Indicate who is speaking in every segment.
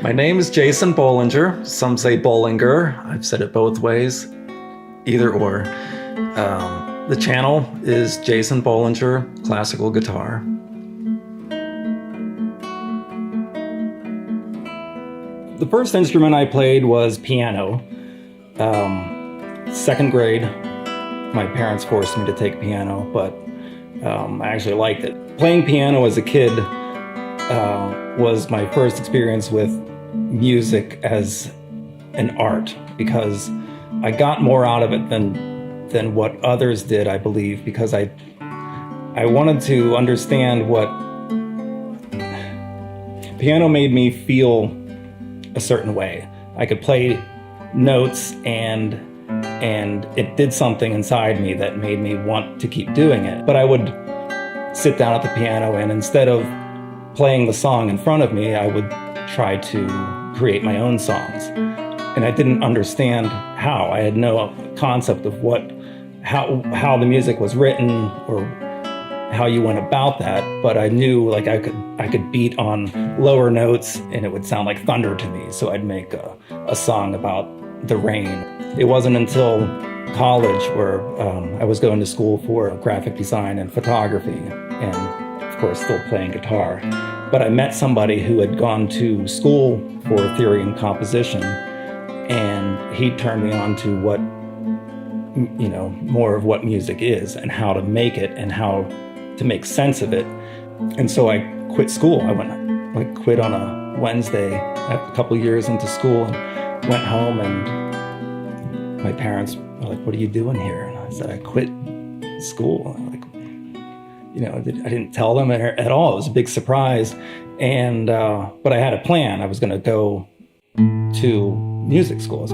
Speaker 1: My name is Jason Bolinger. Some say Bolinger. I've said it both ways, either or. The channel is Jason Bolinger Classical Guitar. The first instrument I played was piano. Second grade, my parents forced me to take piano, but I actually liked it. Playing piano as a kid was my first experience with music as an art, because I got more out of it than what others did, I believe, because I wanted to understand what piano made me feel a certain way. I could play notes and it did something inside me that made me want to keep doing it. But I would sit down at the piano, and instead of playing the song in front of me, I would try to create my own songs. And I didn't understand how. I had no concept of how the music was written or how you went about that, but I knew like I could beat on lower notes and it would sound like thunder to me, so I'd make a song about the rain. It wasn't until college where I was going to school for graphic design and photography, and of course still playing guitar. But I met somebody who had gone to school for theory and composition, and he turned me on to what, more of what music is and how to make it and how to make sense of it. And so I quit school. I quit on a Wednesday a couple years into school and went home, and my parents were like, "What are you doing here?" And I said, "I quit school." I didn't tell them at all. It was a big surprise. And but I had a plan. I was going to go to music school.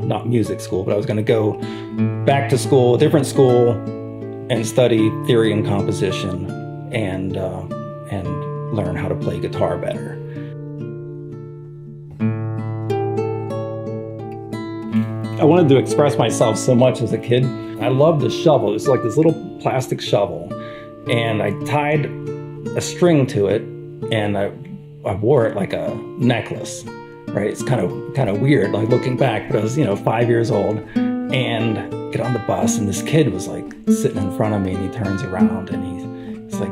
Speaker 1: Not music school, but I was going to go back to school, a different school, and study theory and composition and learn how to play guitar better. I wanted to express myself so much as a kid. I loved the shovel. It was like this little plastic shovel, and I tied a string to it, and I wore it like a necklace. Right? It's kind of weird, like looking back, but I was 5 years old, and get on the bus, and this kid was like sitting in front of me, and he turns around and he's like,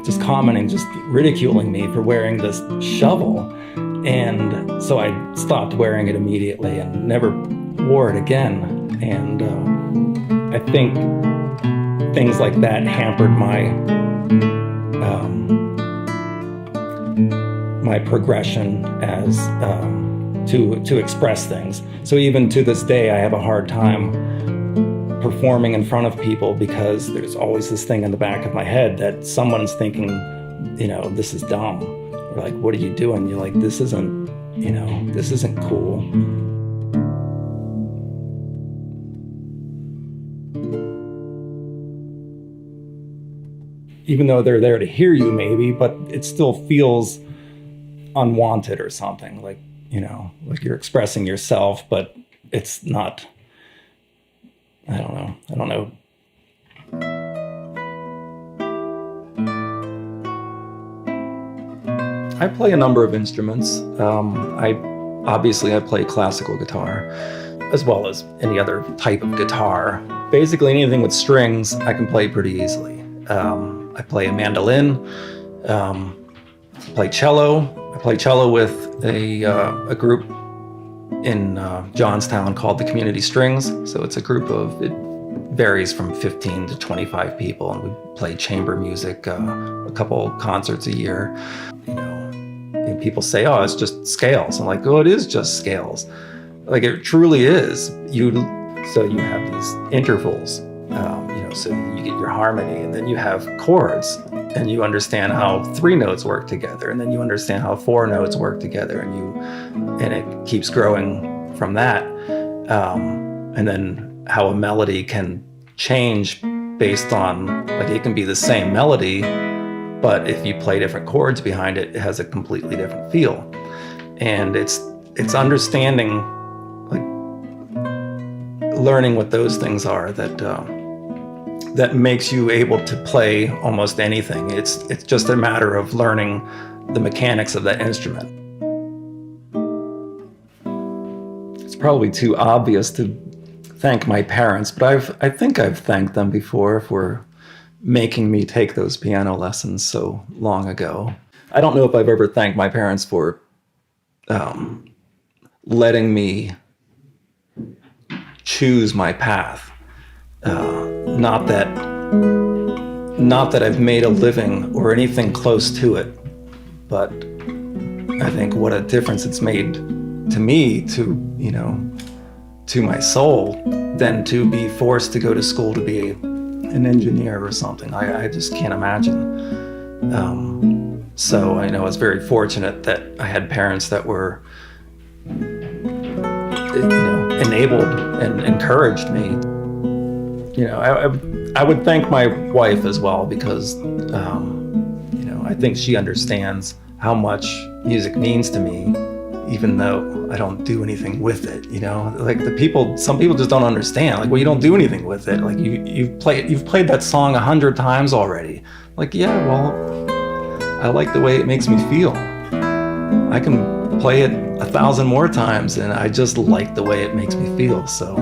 Speaker 1: just commenting, just ridiculing me for wearing this shovel. And so I stopped wearing it immediately and never wore it again. And I think things like that hampered my progression as to express things. So even to this day, I have a hard time performing in front of people, because there's always this thing in the back of my head that someone's thinking, this is dumb. Or like, what are you doing? You're like, this isn't cool. Even though they're there to hear you maybe, but it still feels unwanted or something, like you're expressing yourself, but it's not. I don't know. I play a number of instruments. I play classical guitar, as well as any other type of guitar. Basically anything with strings I can play pretty easily. I play a mandolin, play cello. I play cello with a group in Johnstown called the Community Strings. So it's a group it varies from 15 to 25 people, and we play chamber music a couple concerts a year. And people say, "Oh, it's just scales." I'm like, "Oh, it is just scales." Like, it truly is. So you have these intervals, so you get your harmony, and then you have chords, and you understand how 3 notes work together, and then you understand how 4 notes work together, and it keeps growing from that. And then how a melody can change based on, like, it can be the same melody, but if you play different chords behind it, it has a completely different feel. And it's understanding, like, learning what those things are that makes you able to play almost anything. It's just a matter of learning the mechanics of that instrument. probably too obvious to thank my parents, but I think I've thanked them before for making me take those piano lessons so long ago. I don't know if I've ever thanked my parents for letting me choose my path. Not that I've made a living or anything close to it, but I think what a difference it's made to me, to my soul, than to be forced to go to school to be an engineer or something. I just can't imagine. So I know I was very fortunate that I had parents that were, enabled and encouraged me. I would thank my wife as well, because, I think she understands how much music means to me, even though I don't do anything with it. Like some people just don't understand. Like, well, you don't do anything with it. Like you've played that song 100 times already. Like, yeah, well, I like the way it makes me feel. I can play it 1,000 more times, and I just like the way it makes me feel. So